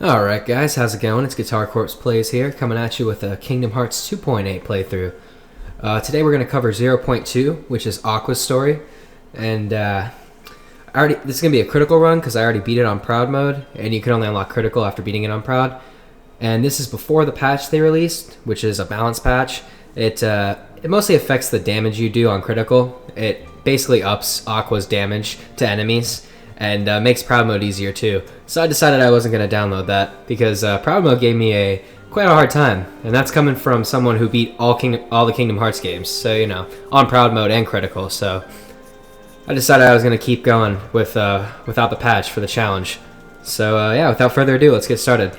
Alright guys, how's it going? It's Guitar Corpse Plays here, coming at you with a Kingdom Hearts 2.8 playthrough. Today we're going to cover 0.2, which is Aqua's story. And this is going to be a critical run because I already beat it on Proud mode, and you can only unlock critical after beating it on Proud. And this is before the patch they released, which is a balance patch. It mostly affects the damage you do on critical. It basically ups Aqua's damage to enemies, and makes Proud Mode easier too. So I decided I wasn't going to download that because Proud Mode gave me quite a hard time, and that's coming from someone who beat all the Kingdom Hearts games. So you know, on Proud Mode and critical. So I decided I was going to keep going with without the patch for the challenge. So yeah, without further ado, let's get started.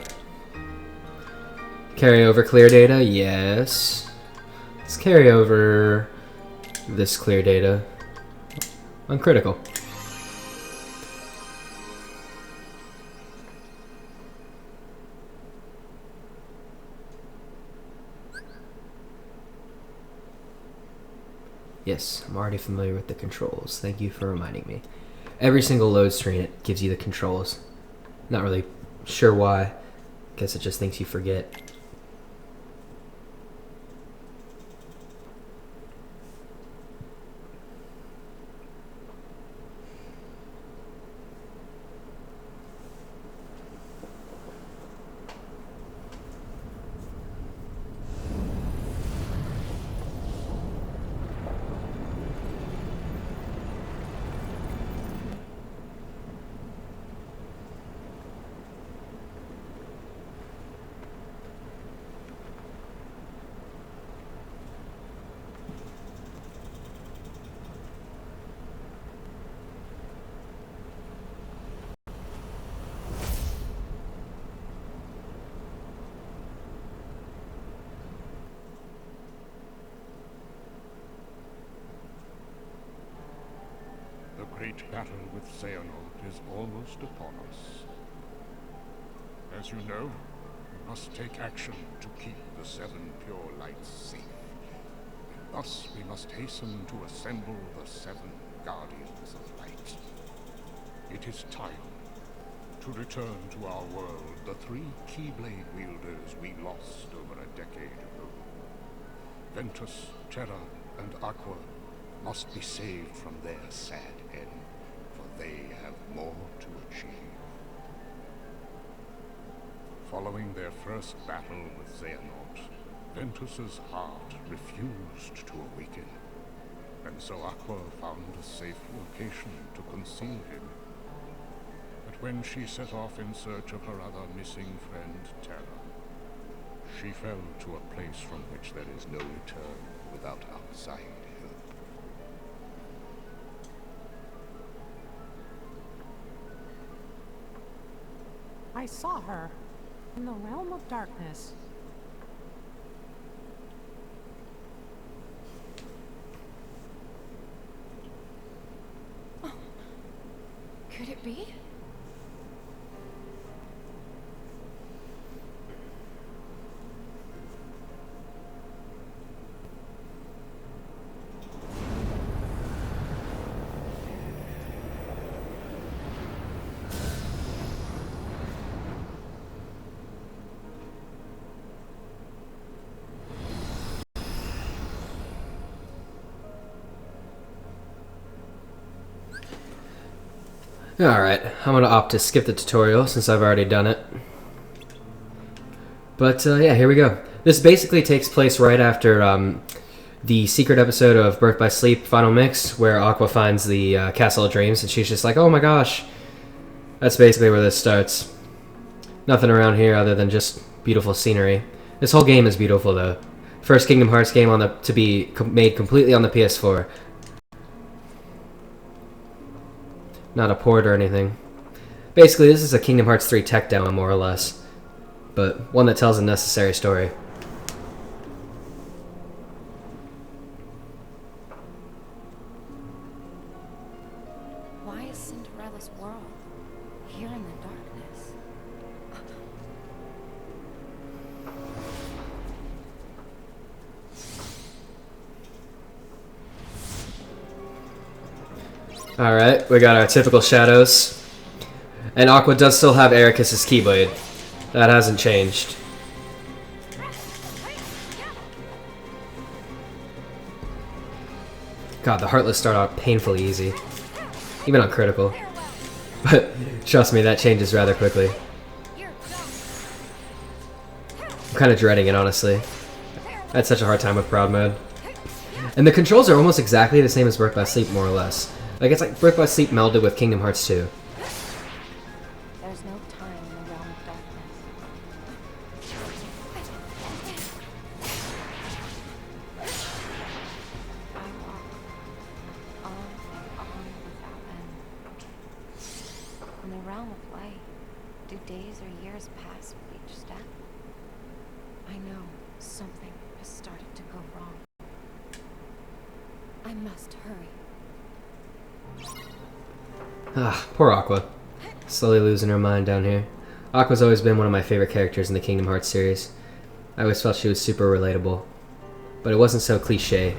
Carry over clear data, yes. Let's carry over this clear data on critical. Yes, I'm already familiar with the controls. Thank you for reminding me. Every single load screen, it gives you the controls. Not really sure why. Guess it just thinks you forget. The great battle with Xehanort is almost upon us. As you know, we must take action to keep the Seven Pure Lights safe. And thus we must hasten to assemble the Seven Guardians of Light. It is time to return to our world the three Keyblade wielders we lost over a decade ago. Ventus, Terra, and Aqua must be saved from their sad end, for they have more to achieve. Following their first battle with Xehanort, Ventus's heart refused to awaken, and so Aqua found a safe location to conceal him. But when she set off in search of her other missing friend, Terra, she fell to a place from which there is no return without outside help. I saw her in the realm of darkness. Oh, could it be? Alright, I'm going to opt to skip the tutorial since I've already done it. But yeah, here we go. This basically takes place right after the secret episode of Birth by Sleep Final Mix, where Aqua finds the Castle of Dreams, and she's just like, oh my gosh. That's basically where this starts. Nothing around here other than just beautiful scenery. This whole game is beautiful though. First Kingdom Hearts game to be made completely on the PS4. Not a port or anything. Basically, this is a Kingdom Hearts 3 tech demo, more or less. But one that tells a necessary story. Why is Cinderella's world here in the darkness? Alright, we got our typical shadows. And Aqua does still have Ericus's Keyblade. That hasn't changed. God, the Heartless start out painfully easy. Even on critical. But trust me, that changes rather quickly. I'm kind of dreading it, honestly. I had such a hard time with Proud Mode. And the controls are almost exactly the same as Birth by Sleep, more or less. Like, it's like Birth by Sleep melded with Kingdom Hearts 2. There's no time in the realm of darkness. I walk on without end. In the realm of light, do days or years pass with each step? I know something has started to go wrong. I must hurry. Ah, poor Aqua. Slowly losing her mind down here. Aqua's always been one of my favorite characters in the Kingdom Hearts series. I always felt she was super relatable. But it wasn't so cliche.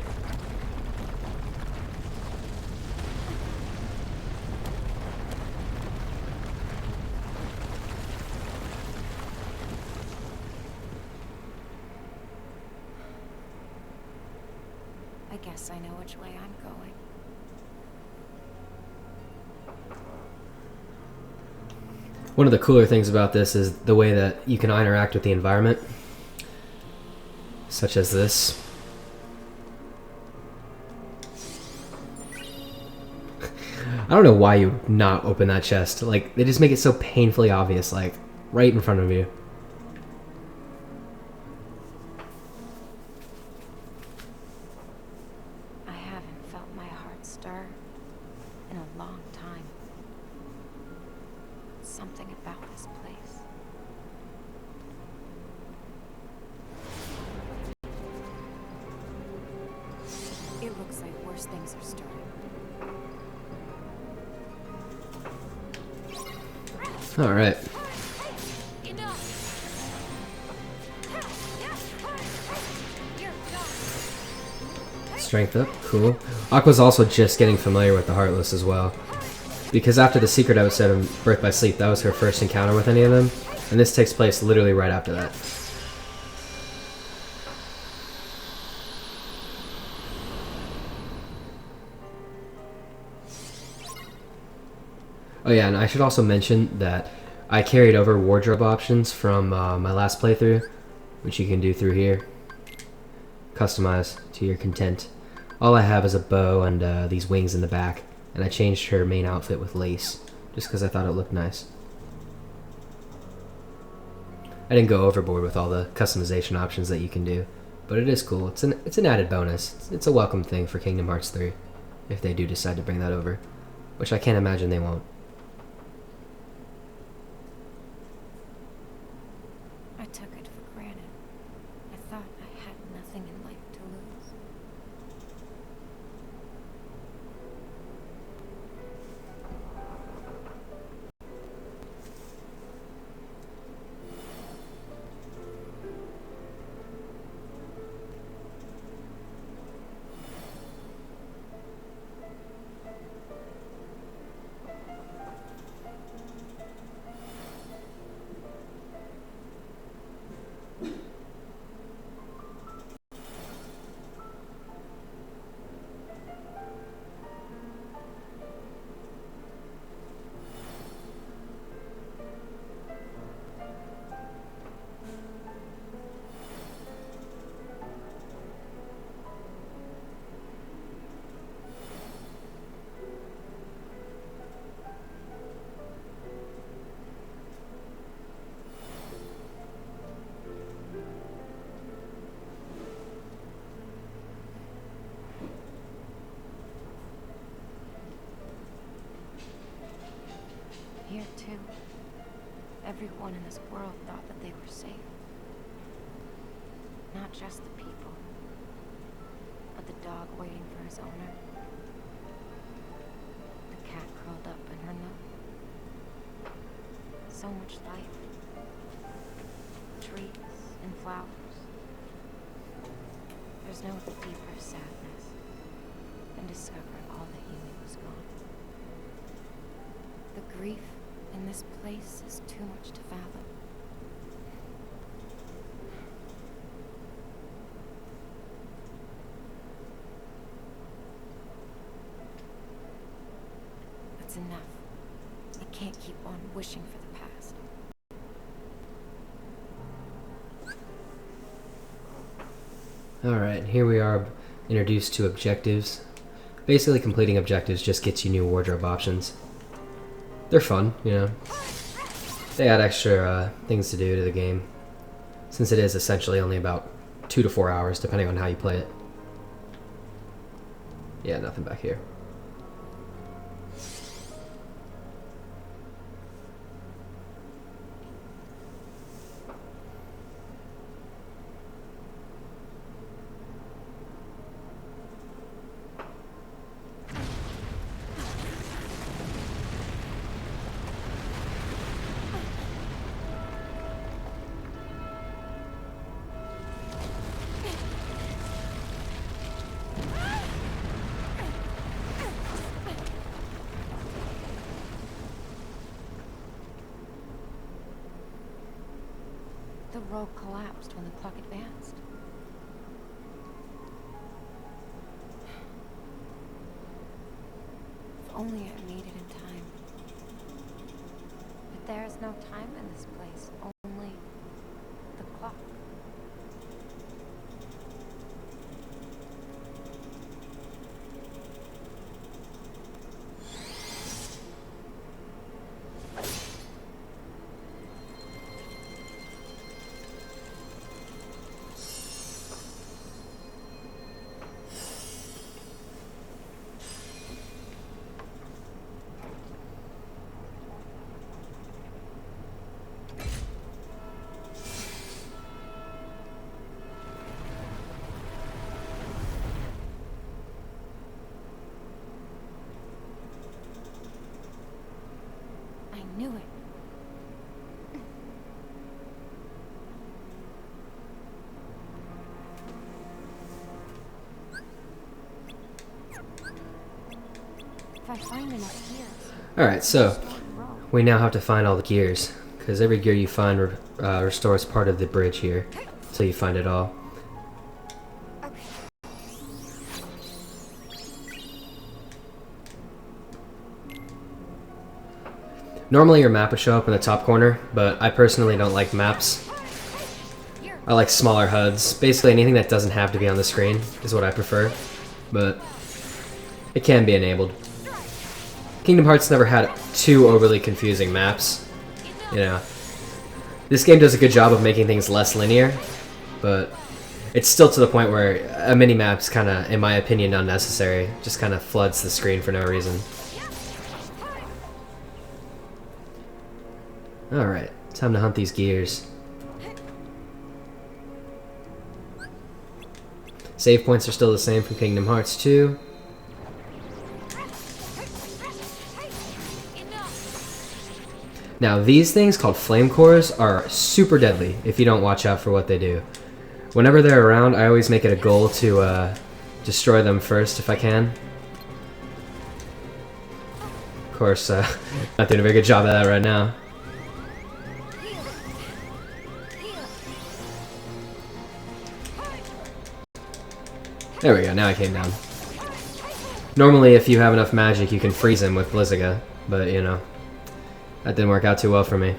I guess I know which way I'm going. One of the cooler things about this is the way that you can interact with the environment. Such as this. I don't know why you would not open that chest. Like, they just make it so painfully obvious, like, right in front of you. I haven't felt my heart stir in a long time. Something about this place. It looks like worse things are starting. Alright. Strength up, cool. Aqua's also just getting familiar with the Heartless as well. Because after the secret episode of Birth by Sleep, that was her first encounter with any of them. And this takes place literally right after that. Oh yeah, and I should also mention that I carried over wardrobe options from my last playthrough, which you can do through here. Customize to your content. All I have is a bow and these wings in the back, and I changed her main outfit with lace, just because I thought it looked nice. I didn't go overboard with all the customization options that you can do, but it is cool. It's an added bonus. It's a welcome thing for Kingdom Hearts 3, if they do decide to bring that over, which I can't imagine they won't. I took it for granted. I thought I had nothing in life to lose. Here, too, everyone in this world thought that they were safe. Not just the people, but the dog waiting for his owner. The cat curled up in her nook. So much life. Trees and flowers. There's no deeper sadness than discovering all that you knew was gone. The grief in this place is too much to fathom. enough. I can't keep on wishing for the past. Alright, here we are introduced to objectives. Basically, completing objectives just gets you new wardrobe options. They're fun, you know. They add extra things to do to the game, since it is essentially only about 2 to 4 hours, depending on how you play it. Yeah, nothing back here. The road collapsed when the clock advanced. If only I made it in time. But there is no time in this place, only the clock. I knew it. If I find enough gears. Alright, so we now have to find all the gears, because every gear you find restores part of the bridge here, until you find it all. Normally your map would show up in the top corner, but I personally don't like maps. I like smaller HUDs. Basically anything that doesn't have to be on the screen is what I prefer, but it can be enabled. Kingdom Hearts never had too overly confusing maps. You know, this game does a good job of making things less linear, but it's still to the point where a mini-map's kind of, in my opinion, unnecessary. Just kind of floods the screen for no reason. Alright, time to hunt these gears. Save points are still the same from Kingdom Hearts 2. Now these things, called flame cores, are super deadly if you don't watch out for what they do. Whenever they're around, I always make it a goal to destroy them first if I can. Of course, not doing a very good job of that right now. There we go, now I came down. Normally, if you have enough magic, you can freeze him with Blizziga, but, you know, that didn't work out too well for me.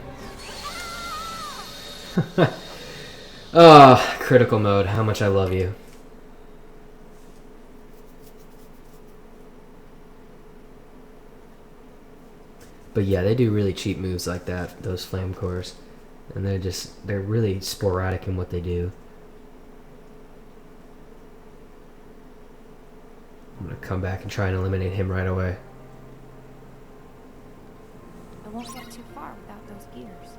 Oh, critical mode, how much I love you. But yeah, they do really cheap moves like that, those flame cores. And they're really sporadic in what they do. I'm gonna come back and try and eliminate him right away. I won't get too far without those gears.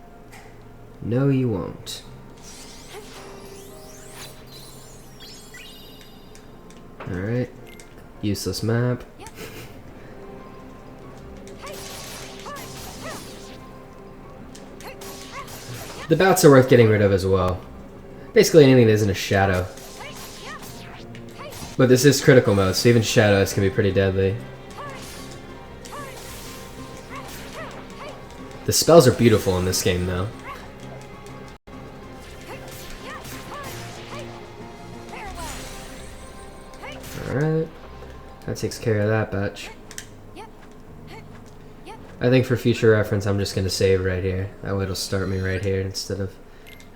No, you won't. Alright. Useless map. The bats are worth getting rid of as well. Basically anything that isn't a shadow. But this is critical mode, so even shadows can be pretty deadly. The spells are beautiful in this game, though. Alright. That takes care of that batch. I think for future reference, I'm just going to save right here. That way it'll start me right here instead of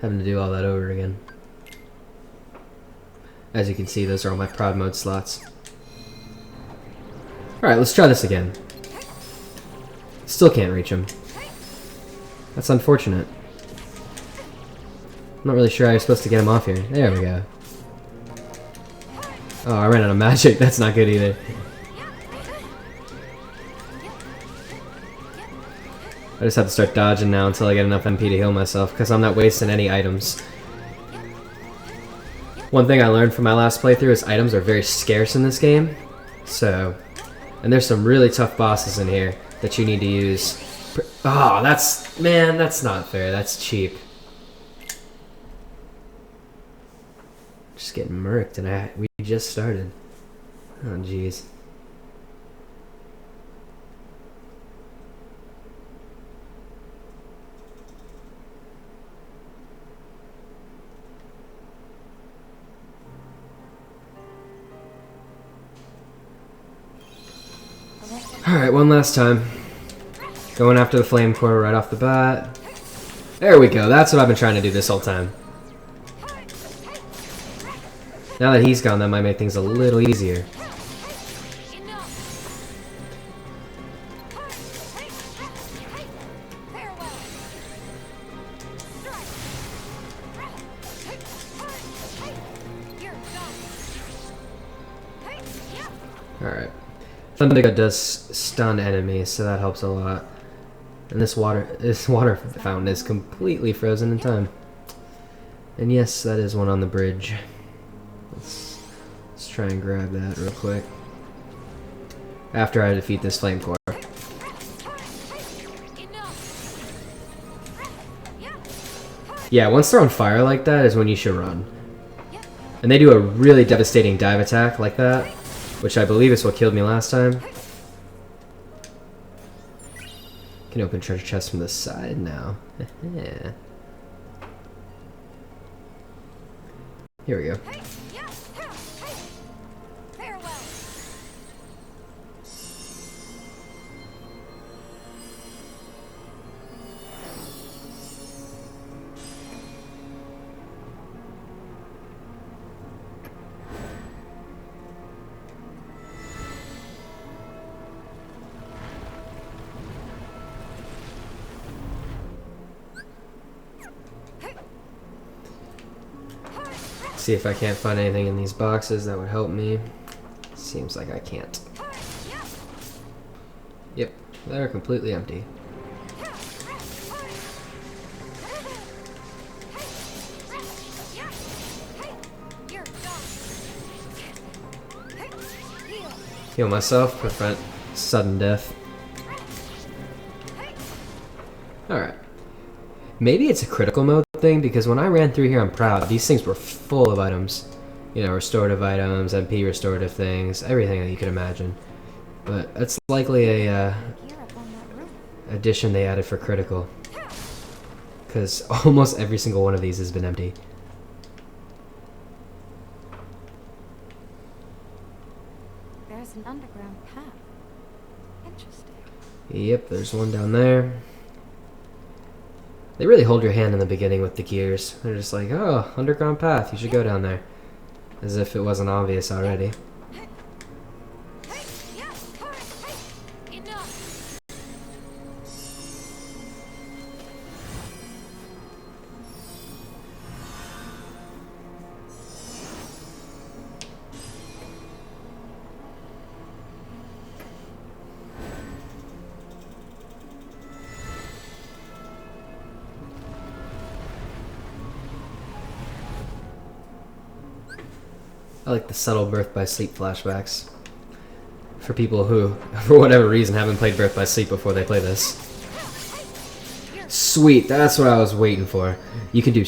having to do all that over again. As you can see, those are all my prod mode slots. Alright, let's try this again. Still can't reach him. That's unfortunate. I'm not really sure how you're supposed to get him off here. There we go. Oh, I ran out of magic. That's not good either. I just have to start dodging now until I get enough MP to heal myself, because I'm not wasting any items. One thing I learned from my last playthrough is items are very scarce in this game. So, and there's some really tough bosses in here that you need to use. Oh, man, that's not fair. That's cheap. Just getting murked, and we just started. Oh, jeez. Alright, one last time. Going after the flame core right off the bat. There we go, that's what I've been trying to do this whole time. Now that he's gone, that might make things a little easier. Alright. Thundiga does stun enemies, so that helps a lot. And this water fountain is completely frozen in time. And yes, that is one on the bridge. Let's try and grab that real quick. After I defeat this flame core. Yeah, once they're on fire like that is when you should run. And they do a really devastating dive attack like that, which I believe is what killed me last time. Can open treasure chests from the side now. Here we go. See if I can't find anything in these boxes that would help me. Seems like I can't. Yep, they're completely empty. Heal myself, prevent sudden death. Alright. Maybe it's a critical mode thing, because when I ran through here on Proud, these things were full of items. You know, restorative items, MP restorative things, everything that you could imagine. But that's likely a addition they added for critical. Because almost every single one of these has been empty. There's an underground path. Interesting. Yep, there's one down there. They really hold your hand in the beginning with the gears. They're just like, oh, underground path, you should go down there. As if it wasn't obvious already. I like the subtle Birth by Sleep flashbacks. For people who, for whatever reason, haven't played Birth by Sleep before they play this. Sweet, that's what I was waiting for. You can do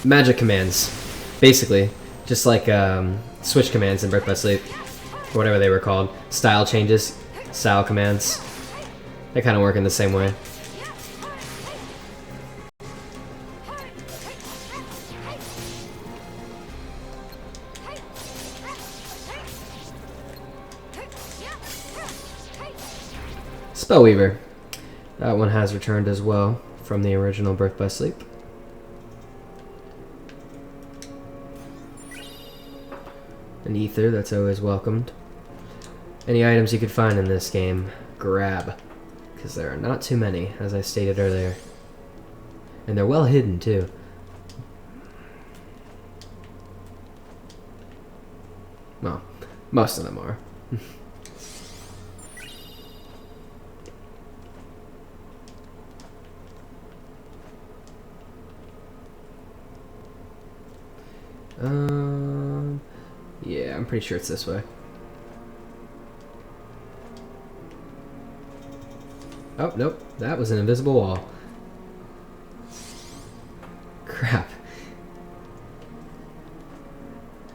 magic commands, basically, just like switch commands in Birth by Sleep, or whatever they were called. Style changes, style commands. They kind of work in the same way. Spellweaver. That one has returned as well from the original Birth by Sleep. An ether, that's always welcomed. Any items you could find in this game, grab. Because there are not too many, as I stated earlier. And they're well hidden, too. Well, most of them are. Yeah, I'm pretty sure it's this way. Oh, nope. That was an invisible wall. Crap.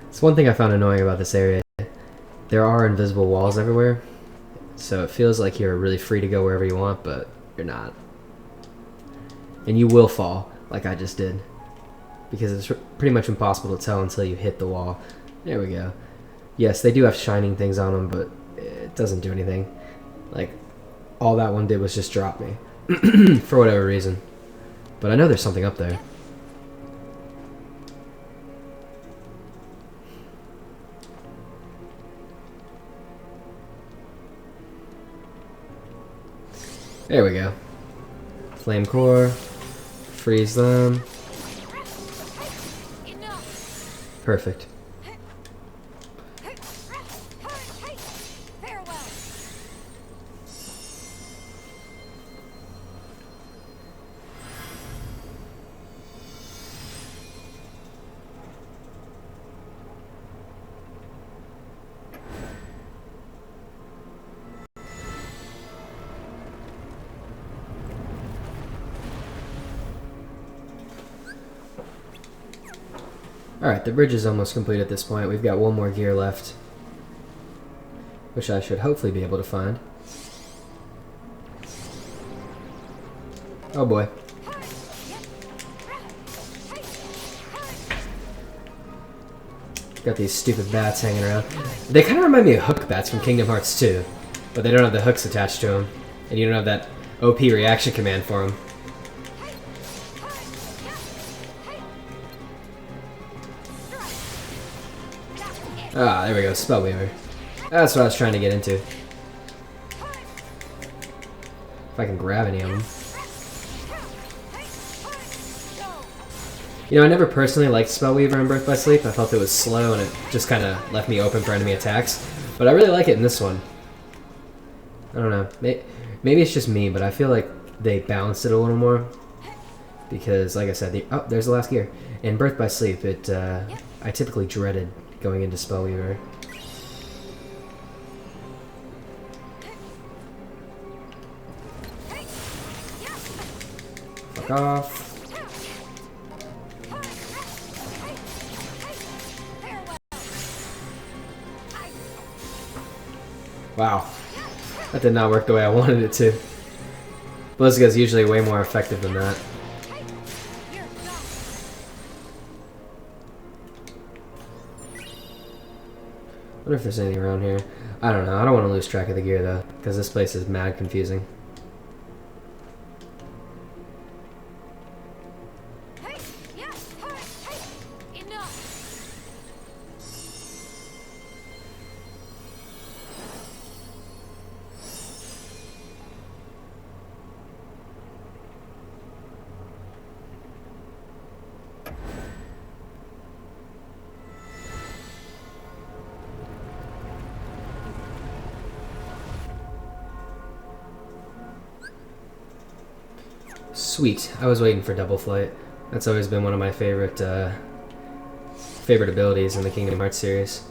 It's one thing I found annoying about this area. There are invisible walls everywhere, so it feels like you're really free to go wherever you want, but you're not. And you will fall, like I just did. Because it's pretty much impossible to tell until you hit the wall. There we go. Yes, they do have shining things on them, but it doesn't do anything. Like, all that one did was just drop me. For whatever reason. But I know there's something up there. There we go. Flame core. Freeze them. Perfect. Alright, the bridge is almost complete at this point. We've got one more gear left, which I should hopefully be able to find. Oh boy. Got these stupid bats hanging around. They kind of remind me of hook bats from Kingdom Hearts 2, but they don't have the hooks attached to them, and you don't have that OP reaction command for them. Ah, there we go, Spellweaver. That's what I was trying to get into. If I can grab any of them. You know, I never personally liked Spellweaver in Birth by Sleep. I felt it was slow and it just kind of left me open for enemy attacks. But I really like it in this one. I don't know. Maybe it's just me, but I feel like they balanced it a little more. Because, like I said, oh, there's the last gear. In Birth by Sleep, I typically dreaded going into Spellweaver. Fuck off. Wow. That did not work the way I wanted it to. Blizza's usually way more effective than that. I wonder if there's anything around here. I don't know. I don't want to lose track of the gear, though, because this place is mad confusing. Sweet. I was waiting for double flight. That's always been one of my favorite abilities in the Kingdom Hearts series.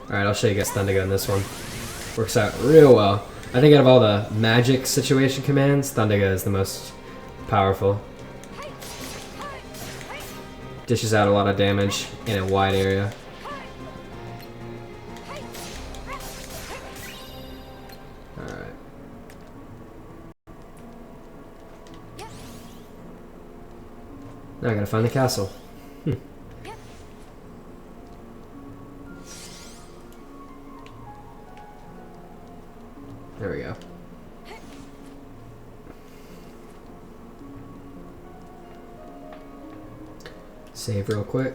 Alright, I'll show you guys Thundiga in this one. Works out real well. I think out of all the magic situation commands, Thundiga is the most powerful. Dishes out a lot of damage in a wide area. Alright. Now I gotta find the castle. There we go. Save real quick.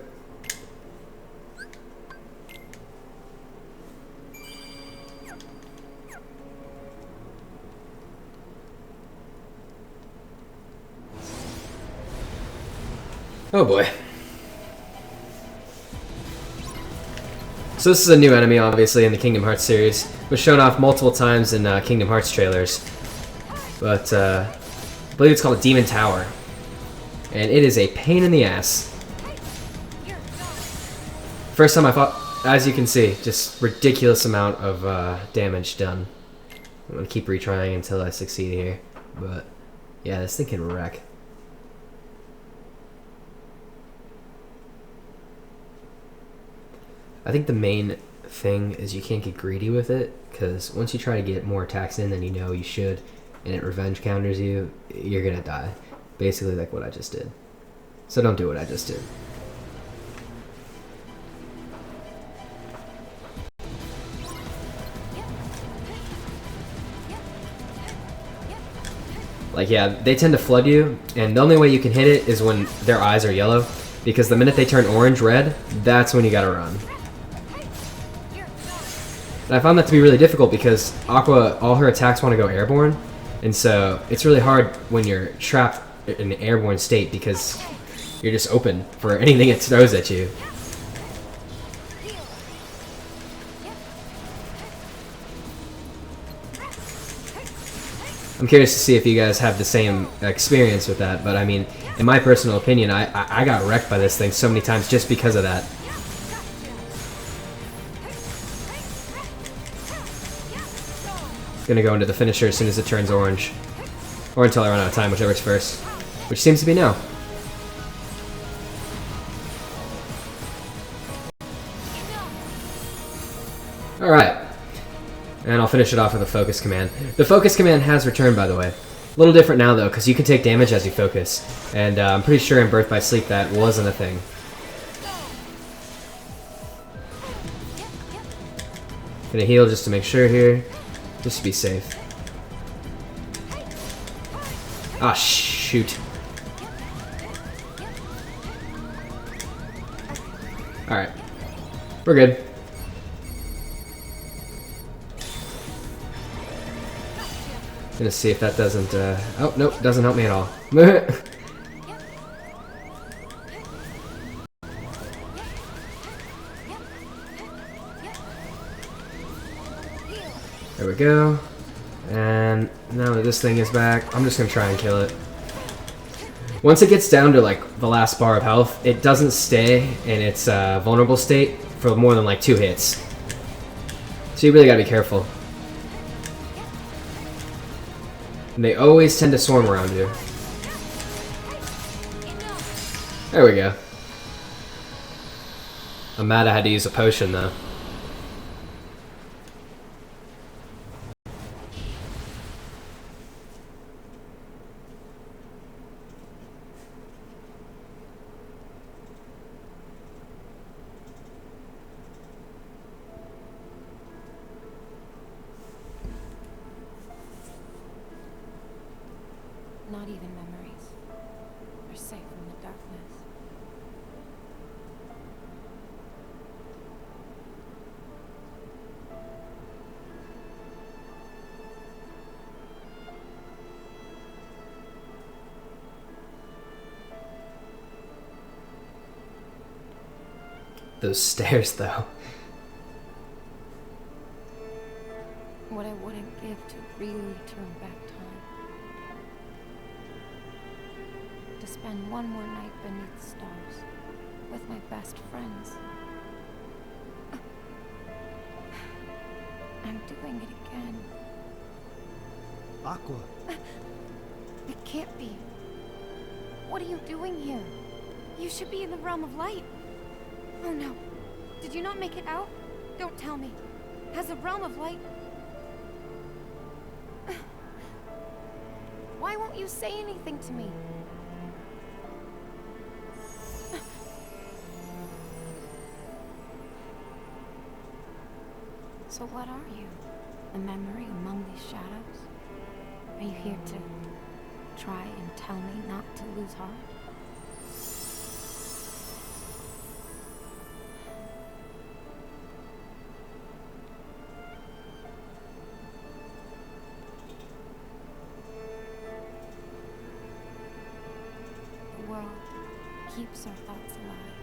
Oh boy. So this is a new enemy, obviously, in the Kingdom Hearts series. It was shown off multiple times in Kingdom Hearts trailers. But, I believe it's called a Demon Tower. And it is a pain in the ass. First time I fought, as you can see, just ridiculous amount of damage done. I'm gonna keep retrying until I succeed here. But, yeah, this thing can wreck. I think the main thing is you can't get greedy with it, because once you try to get more attacks in than you know you should, and it revenge counters you, you're gonna die. Basically like what I just did. So don't do what I just did. Like, yeah, they tend to flood you, and the only way you can hit it is when their eyes are yellow, because the minute they turn orange, red, that's when you gotta run. And I found that to be really difficult because Aqua, all her attacks want to go airborne, and so it's really hard when you're trapped in an airborne state because you're just open for anything it throws at you. I'm curious to see if you guys have the same experience with that, but I mean, in my personal opinion, I got wrecked by this thing so many times just because of that. Gonna go into the finisher as soon as it turns orange. Or until I run out of time, whichever's first. Which seems to be now. Alright. And I'll finish it off with a focus command. The focus command has returned, by the way. A little different now, though, because you can take damage as you focus. And I'm pretty sure in Birth by Sleep that wasn't a thing. Gonna heal just to make sure here. Just to be safe. Ah, shoot. Alright. We're good. Gonna see if that doesn't, oh, nope, doesn't help me at all. There we go. And now that this thing is back, I'm just gonna try and kill it. Once it gets down to like the last bar of health, it doesn't stay in its vulnerable state for more than like 2 hits. So you really gotta be careful. And they always tend to swarm around you. There we go. I'm mad I had to use a potion though. Not even memories. We're safe from the darkness. Those stairs, though. What I wouldn't give to really turn back time. To spend one more night beneath the stars with my best friends. I'm doing it again. Aqua. It can't be. What are you doing here? You should be in the realm of light. Oh no. Did you not make it out? Don't tell me. Has the realm of light... Why won't you say anything to me? So what are you? A memory among these shadows? Are you here to try and tell me not to lose heart? The world keeps our thoughts alive.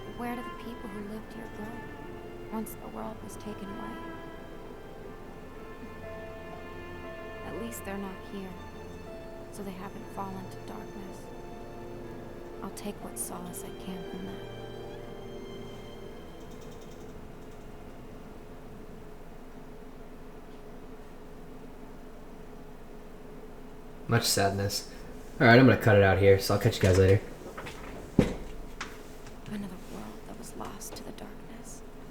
But where do the people who lived here go once the world was taken away? At least they're not here, so they haven't fallen to darkness. I'll take what solace I can from that. Much sadness. Alright, I'm gonna cut it out here, so I'll catch you guys later.